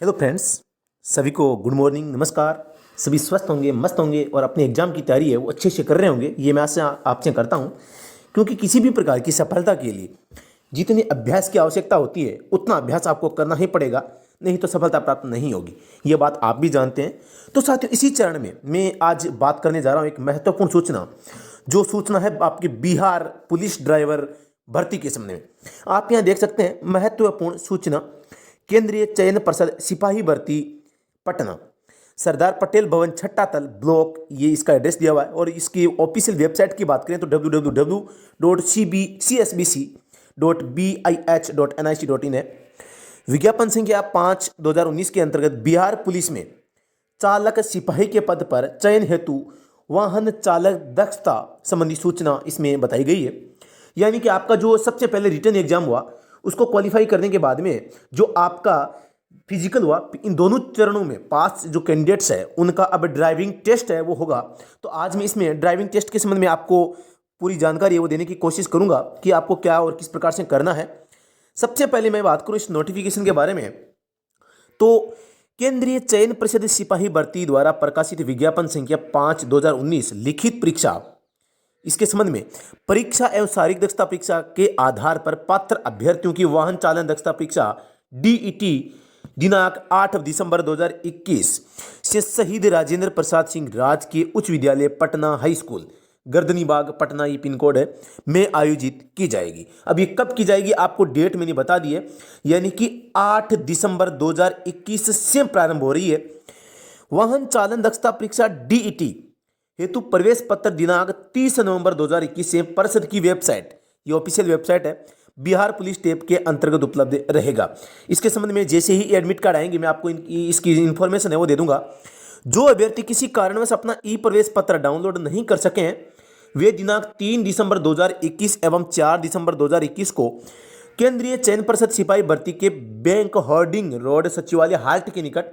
Hello friends, सभी को good morning, नमस्कार। सभी स्वस्थ होंगे, मस्त होंगे और अपने एग्जाम की तैयारी है वो अच्छे से कर रहे होंगे, ये मैं आपसे करता हूँ। क्योंकि किसी भी प्रकार की सफलता के लिए जितनी अभ्यास की आवश्यकता होती है उतना अभ्यास आपको करना ही पड़ेगा, नहीं तो सफलता प्राप्त नहीं होगी। ये बात आप भी जानते हैं। तो साथियों, इसी चरण में मैं आज बात करने जा रहा हूँ एक महत्वपूर्ण सूचना, जो सूचना है आपके बिहार पुलिस ड्राइवर भर्ती के संबंध में। आप यहाँ देख सकते हैं महत्वपूर्ण सूचना, केंद्रीय चयन परिषद सिपाही भर्ती पटना, सरदार पटेल भवन छठा तल ब्लॉक, ये इसका एड्रेस दिया हुआ है। और इसकी ऑफिशियल वेबसाइट की बात करें तो www.csbc.bih.nic.in है। विज्ञापन संख्या 5/2019 के अंतर्गत बिहार पुलिस में चालक सिपाही के पद पर चयन हेतु वाहन चालक दक्षता संबंधी सूचना इसमें बताई गई है। यानी कि आपका जो सबसे पहले रिटन एग्जाम हुआ उसको क्वालिफाई करने के बाद में जो आपका फिजिकल हुआ, इन दोनों चरणों में पास जो कैंडिडेट्स है उनका अब ड्राइविंग टेस्ट है वो होगा। तो आज मैं इसमें ड्राइविंग टेस्ट के संबंध में आपको पूरी जानकारी है वो देने की कोशिश करूंगा कि आपको क्या और किस प्रकार से करना है। सबसे पहले मैं बात करूं इस नोटिफिकेशन के बारे में, तो केंद्रीय चयन परिषद सिपाही भर्ती द्वारा प्रकाशित विज्ञापन संख्या 5/2019 लिखित परीक्षा, इसके संबंध में परीक्षा एवं शारीरिक दक्षता परीक्षा के आधार पर पात्र अभ्यर्थियों की वाहन चालन दक्षता परीक्षा डीईटी दिनांक 8 दिसंबर 2021 से शहीद राजेंद्र प्रसाद सिंह राजकीय उच्च विद्यालय पटना हाई स्कूल गर्दनी बाग पटना, ये पिन कोड है, में आयोजित की जाएगी। अब ये कब की जाएगी आपको डेट मैंने बता दी है, यानी कि 8 दिसंबर 2021 से प्रारंभ हो रही है। वाहन चालन दक्षता परीक्षा डीईटी हेतु प्रवेश पत्र दिनांक 30 नवंबर 2021 से परिषद की वेबसाइट, ये ऑफिशियल वेबसाइट है, बिहार पुलिस टेप के अंतर्गत उपलब्ध रहेगा। इसके संबंध में जैसे ही एडमिट कार्ड आएंगे मैं आपको इसकी इंफॉर्मेशन है वो दे दूंगा। जो अभ्यर्थी किसी कारणवश अपना ई प्रवेश पत्र डाउनलोड नहीं कर सके हैं वे दिनांक 3 दिसंबर 2021 एवं 4 दिसंबर 2021 को केंद्रीय चयन परिषद सिपाही भर्ती के बैंक होर्डिंग रोड सचिवालय हाल्ट के निकट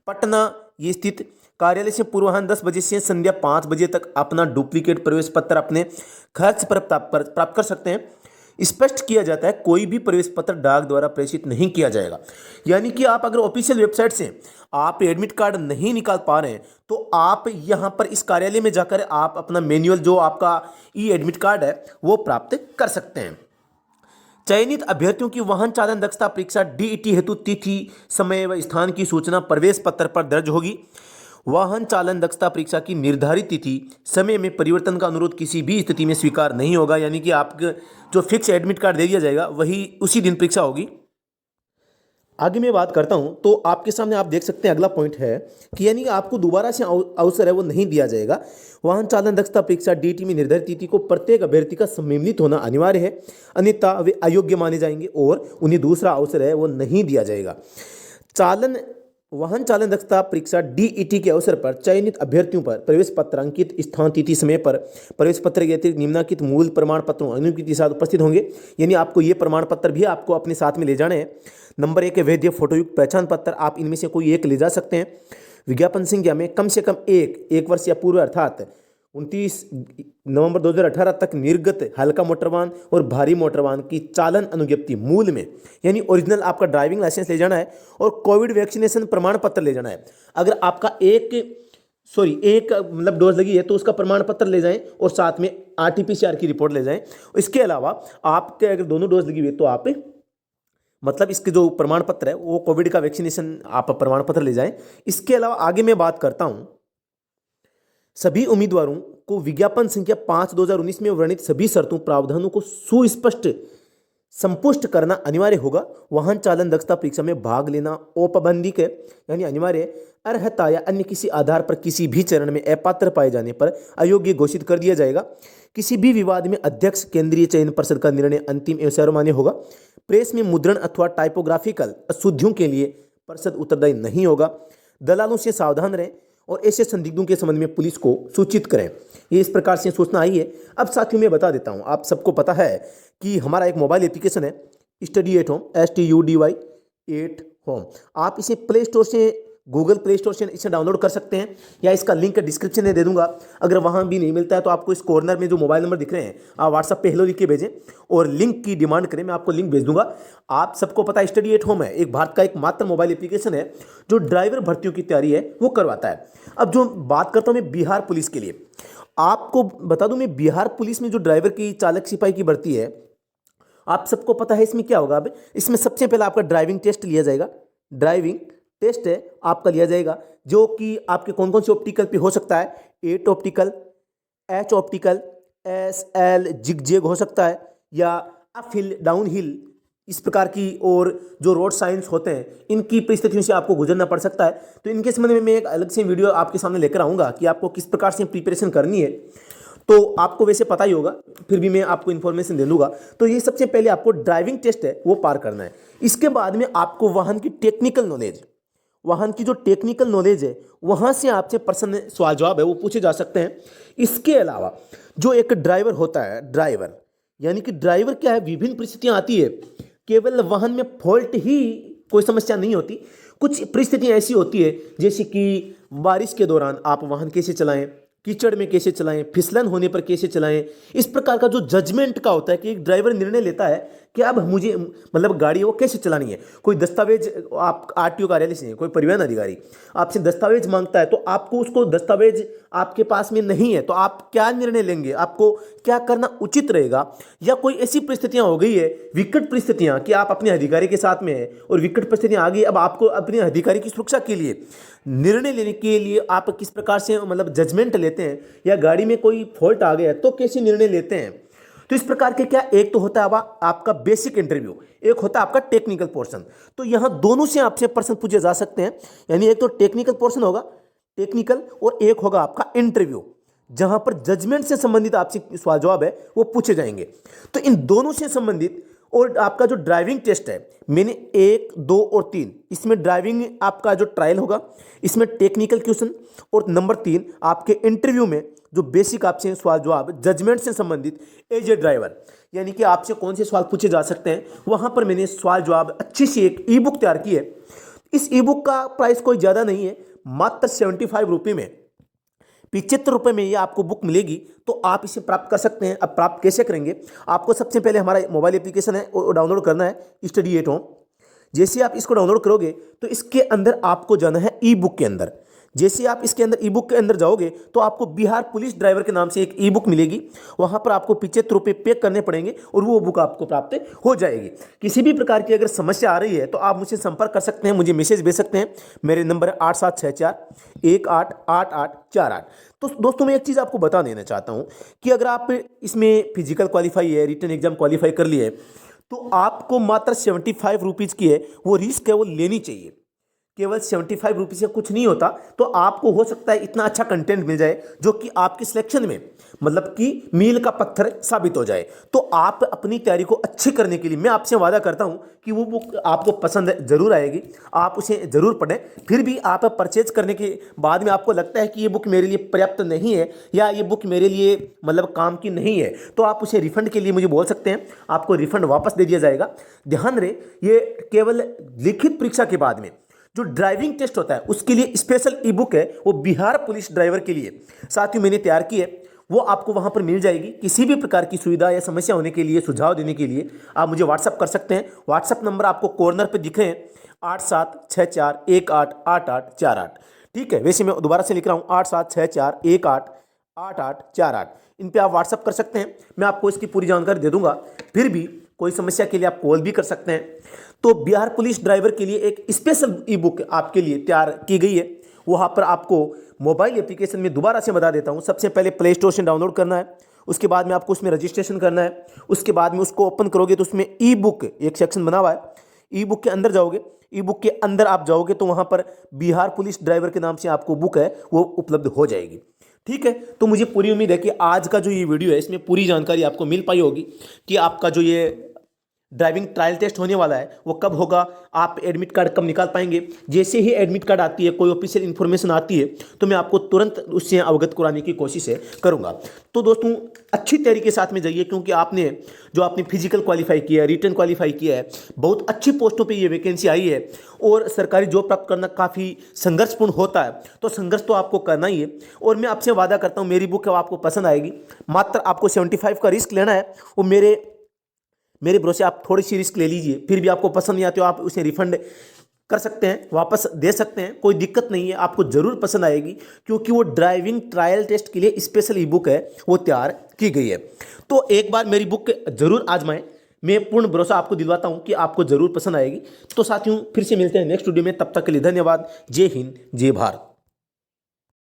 पटना ये स्थित कार्यालय से पूर्वाह्न 10 बजे से संध्या 5 बजे तक अपना डुप्लीकेट प्रवेश पत्र अपने खर्च पर प्राप्त कर सकते हैं। स्पष्ट किया जाता है कोई भी प्रवेश पत्र डाक द्वारा प्रेषित नहीं किया जाएगा। यानी कि आप अगर ऑफिशियल वेबसाइट से आप एडमिट कार्ड नहीं निकाल पा रहे हैं तो आप यहां पर इस कार्यालय में जाकर आप अपना मैनुअल जो आपका ई एडमिट कार्ड है वो प्राप्त कर सकते हैं। चयनित अभ्यर्थियों की वाहन चालन दक्षता परीक्षा डीईटी हेतु तिथि, समय व स्थान की सूचना प्रवेश पत्र पर दर्ज होगी। वाहन चालन दक्षता परीक्षा की निर्धारित तिथि समय में परिवर्तन का अनुरोध किसी भी स्थिति में स्वीकार नहीं होगा। यानी कि आपको जो फिक्स एडमिट कार्ड दे दिया जाएगा वही उसी दिन परीक्षा होगी। आगे मैं बात करता हूं तो आपके सामने आप देख सकते हैं अगला पॉइंट है कि यानी कि आपको दोबारा से अवसर है वो नहीं दिया जाएगा। वाहन चालन दक्षता परीक्षा डीटी में निर्धारित तिथि को प्रत्येक अभ्यर्थी का सम्मिलित होना अनिवार्य है, अन्यथा वे अयोग्य माने जाएंगे और उन्हें दूसरा अवसर है वो नहीं दिया जाएगा। वाहन चालन दक्षता परीक्षा डीईटी के अवसर पर चयनित अभ्यर्थियों पर प्रवेश पत्र अंकित स्थान तिथि समय पर प्रवेश पत्र के अतिरिक्त निम्नलिखित मूल प्रमाण पत्रों अनुमति के साथ उपस्थित होंगे। यानी आपको ये प्रमाण पत्र भी आपको अपने साथ में ले जाने हैं। नंबर 1 वैध फोटोयुक्त पहचान पत्र, आप इनमें से कोई एक ले जा सकते हैं। विज्ञापन संख्या में कम से कम एक वर्ष या पूर्व अर्थात 29 नवंबर 2018 तक निर्गत हल्का मोटर वाहन और भारी मोटर वाहन की चालन अनुज्ञप्ति मूल में, यानी ओरिजिनल आपका ड्राइविंग लाइसेंस ले जाना है और कोविड वैक्सीनेशन प्रमाण पत्र ले जाना है। अगर आपका एक मतलब डोज लगी है तो उसका प्रमाण पत्र ले जाएं और साथ में आरटीपीसीआर की रिपोर्ट ले जाएं। इसके अलावा आपके अगर दोनों डोज लगी हुई है तो आप मतलब इसके जो प्रमाण पत्र है वो कोविड का वैक्सीनेशन आप प्रमाण पत्र ले जाएं। इसके अलावा आगे मैं बात करता हूं, सभी उम्मीदवारों को विज्ञापन संख्या 5/2019 में वर्णित सभी शर्तों प्रावधानों को सुस्पष्ट संपुष्ट करना अनिवार्य होगा। वाहन चालन दक्षता परीक्षा में भाग लेना औपबंधिक है, यानी अनिवार्य है। अर्हता या अन्य किसी आधार पर किसी भी चरण में अपात्र पाए जाने पर अयोग्य घोषित कर दिया जाएगा। किसी भी विवाद में अध्यक्ष केंद्रीय चयन परिषद का निर्णय अंतिम एवं सर्वमान्य होगा। प्रेस में मुद्रण अथवा टाइपोग्राफिकल अशुद्धियों के लिए परिषद उत्तरदायी नहीं होगा। दलालों से सावधान रहें और ऐसे संदिग्धों के संबंध में पुलिस को सूचित करें। ये इस प्रकार से सूचना आई है। अब साथियों मैं बता देता हूँ, आप सबको पता है कि हमारा एक मोबाइल एप्लीकेशन है study at home, STUDY 8 home. आप इसे प्ले स्टोर से गूगल प्ले स्टोर से इसे डाउनलोड कर सकते हैं, या इसका लिंक डिस्क्रिप्शन में दे दूंगा। अगर वहाँ भी नहीं मिलता है तो आपको इस कॉर्नर में जो मोबाइल नंबर दिख रहे हैं आप व्हाट्सअप पे हेलो लिख के भेजें और लिंक की डिमांड करें, मैं आपको लिंक भेज दूंगा। आप सबको पता है स्टडी एट होम है एक भारत का एकमात्र मोबाइल एप्लीकेशन है जो ड्राइवर भर्तियों की तैयारी है वो करवाता है। अब जो बात करता हूँ मैं बिहार पुलिस के लिए, आपको बता दूं मैं बिहार पुलिस में जो ड्राइवर की चालक सिपाही की भर्ती है, आप सबको पता है इसमें क्या होगा। अब इसमें सबसे पहले आपका ड्राइविंग टेस्ट लिया जाएगा, ड्राइविंग टेस्ट है आपका लिया जाएगा, जो कि आपके कौन कौन से ऑप्टिकल पे हो सकता है, 8 optical, H optical, S L जिग हो सकता है, या अप हिल डाउन हिल इस प्रकार की, और जो रोड साइंस होते हैं इनकी परिस्थितियों से आपको गुजरना पड़ सकता है। तो इनके संबंध में मैं एक अलग से वीडियो आपके सामने लेकर आऊँगा कि आपको किस प्रकार से प्रिपरेशन करनी है। तो आपको वैसे पता ही होगा, फिर भी मैं आपको इन्फॉर्मेशन दे दूंगा। तो ये सबसे पहले आपको ड्राइविंग टेस्ट है वो पार करना है। इसके बाद में आपको वाहन की टेक्निकल नॉलेज, वाहन की जो टेक्निकल नॉलेज है वहाँ से आपसे प्रश्न सवाल जवाब है वो पूछे जा सकते हैं। इसके अलावा जो एक ड्राइवर होता है, ड्राइवर यानी कि ड्राइवर क्या है, विभिन्न परिस्थितियाँ आती है, केवल वाहन में फॉल्ट ही कोई समस्या नहीं होती, कुछ परिस्थितियाँ ऐसी होती है जैसे कि बारिश के दौरान आप वाहन कैसे चलाएं, कीचड़ में कैसे चलाएं, फिसलन होने पर कैसे चलाएं, इस प्रकार का जो जजमेंट का होता है कि एक ड्राइवर निर्णय लेता है कि अब मुझे मतलब गाड़ी वो कैसे चलानी है। कोई दस्तावेज आप आरटीओ कार्यालय से, कोई परिवहन अधिकारी आपसे दस्तावेज मांगता है तो आपको उसको दस्तावेज आपके पास में नहीं है तो आप क्या निर्णय लेंगे, आपको क्या करना उचित रहेगा। या कोई ऐसी परिस्थितियां हो गई है, विकट परिस्थितियां कि आप अपने अधिकारी के साथ में है और विकट परिस्थितियां आ गई, अब आपको अपने अधिकारी की सुरक्षा के लिए निर्णय लेने के लिए आप किस प्रकार से मतलब जजमेंट लेते हैं, या गाड़ी में कोई फॉल्ट आ गया तो कैसे निर्णय लेते हैं। तो इस प्रकार के क्या, एक तो होता है आपका बेसिक इंटरव्यू, एक होता है आपका टेक्निकल पोर्शन। तो यहां दोनों से आपसे प्रश्न पूछे जा सकते हैं, यानी एक तो टेक्निकल पोर्शन होगा, टेक्निकल, और एक होगा आपका इंटरव्यू जहां पर जजमेंट से संबंधित आपसे सवाल जवाब है वो पूछे जाएंगे। तो इन दोनों से संबंधित, और आपका जो ड्राइविंग टेस्ट है मैंने 1, 2 और 3, इसमें ड्राइविंग आपका जो ट्रायल होगा, इसमें टेक्निकल क्वेश्चन, और नंबर 3 आपके इंटरव्यू में जो बेसिक आपसे सवाल जवाब जजमेंट से संबंधित एज ए ड्राइवर, यानी कि आपसे कौन से सवाल पूछे जा सकते हैं, वहां पर मैंने सवाल जवाब अच्छी सी एक ई बुक तैयार की है। इस ई बुक का प्राइस कोई ज़्यादा नहीं है, मात्र 75 रुपये में, 75 रुपये में ये आपको बुक मिलेगी। तो आप इसे प्राप्त कर सकते हैं। अब प्राप्त कैसे करेंगे, आपको सबसे पहले हमारा मोबाइल एप्लीकेशन है वो डाउनलोड करना है, स्टडी एट होम। जैसे आप इसको डाउनलोड करोगे तो इसके अंदर आपको जाना है ई बुक के अंदर। जैसे आप इसके अंदर ई बुक के अंदर जाओगे तो आपको बिहार पुलिस ड्राइवर के नाम से एक ई बुक मिलेगी, वहां पर आपको 75 रुपये पे करने पड़ेंगे और वो बुक आपको प्राप्त हो जाएगी। किसी भी प्रकार की अगर समस्या आ रही है तो आप मुझसे संपर्क कर सकते हैं, मुझे मैसेज भेज सकते हैं। मेरे नंबर है 8764188848। तो दोस्तों मैं एक चीज़ आपको बता देना चाहता हूँ कि अगर आप इसमें फिजिकल क्वालिफाई है, रिटन एग्जाम क्वालिफाई कर लिए तो आपको मात्र 75 रुपीज़ की है वो रिस्क है वो लेनी चाहिए। केवल 75 रुपीज़ से कुछ नहीं होता, तो आपको हो सकता है इतना अच्छा कंटेंट मिल जाए जो कि आपके सिलेक्शन में मतलब कि मील का पत्थर साबित हो जाए। तो आप अपनी तैयारी को अच्छी करने के लिए मैं आपसे वादा करता हूं कि वो बुक आपको पसंद जरूर आएगी, आप उसे जरूर पढ़ें। फिर भी आप परचेज करने के बाद में आपको लगता है कि ये बुक मेरे लिए पर्याप्त नहीं है या ये बुक मेरे लिए मतलब काम की नहीं है, तो आप उसे रिफंड के लिए मुझे बोल सकते हैं, आपको रिफंड वापस दे दिया जाएगा। ध्यान रहे ये केवल लिखित परीक्षा के बाद में जो ड्राइविंग टेस्ट होता है उसके लिए स्पेशल ई बुक है वो बिहार पुलिस ड्राइवर के लिए साथियों मैंने तैयार की है, वो आपको वहां पर मिल जाएगी। किसी भी प्रकार की सुविधा या समस्या होने के लिए, सुझाव देने के लिए आप मुझे व्हाट्सअप कर सकते हैं। व्हाट्सअप नंबर आपको कॉर्नर पे दिख रहे हैं 8764188848। ठीक है, वैसे मैं दोबारा से लिख रहा हूँ 8764188848। इन पे आप व्हाट्सअप कर सकते हैं, मैं आपको इसकी पूरी जानकारी दे दूंगा। फिर भी कोई समस्या के लिए आप कॉल भी कर सकते हैं। तो बिहार पुलिस ड्राइवर के लिए एक स्पेशल ई बुक आपके लिए तैयार की गई है, वहाँ पर आपको मोबाइल एप्लीकेशन में दोबारा से बता देता हूँ, सबसे पहले प्ले स्टोर से डाउनलोड करना है, उसके बाद में आपको उसमें रजिस्ट्रेशन करना है, उसके बाद में उसको ओपन करोगे तो उसमें ई बुक एक सेक्शन बना हुआ है, ई बुक के अंदर जाओगे, ई बुक के अंदर आप जाओगे तो वहाँ पर बिहार पुलिस ड्राइवर के नाम से आपको बुक है वो उपलब्ध हो जाएगी। ठीक है, तो मुझे पूरी उम्मीद है कि आज का जो ये वीडियो है इसमें पूरी जानकारी आपको मिल पाई होगी कि आपका जो ये ड्राइविंग ट्रायल टेस्ट होने वाला है वो कब होगा, आप एडमिट कार्ड कब निकाल पाएंगे। जैसे ही एडमिट कार्ड आती है, कोई ऑफिशियल इन्फॉर्मेशन आती है, तो मैं आपको तुरंत उससे अवगत कराने की कोशिश करूंगा। तो दोस्तों अच्छी तरीके के साथ में जाइए, क्योंकि आपने फिजिकल क्वालिफाई किया है, रिटन क्वालिफाई किया है, बहुत अच्छी पोस्टों पे ये वैकेंसी आई है और सरकारी जॉब प्राप्त करना काफ़ी संघर्षपूर्ण होता है, तो संघर्ष तो आपको करना ही है। और मैं आपसे वादा करता हूँ मेरी बुक है वो आपको पसंद आएगी। मात्र आपको 75 का रिस्क लेना है, वो मेरे भरोसे आप थोड़ी सी रिस्क ले लीजिए, फिर भी आपको पसंद नहीं आती हो आप उसे रिफंड कर सकते हैं, वापस दे सकते हैं, कोई दिक्कत नहीं है, आपको जरूर पसंद आएगी, क्योंकि वो ड्राइविंग ट्रायल टेस्ट के लिए स्पेशल ई बुक है वो तैयार की गई है। तो एक बार मेरी बुक जरूर आजमाएं, मैं पूर्ण भरोसा आपको दिलवाता हूं कि आपको जरूर पसंद आएगी। तो साथियों फिर से मिलते हैं नेक्स्ट वीडियो में, तब तक के लिए धन्यवाद। जय हिंद, जय भारत।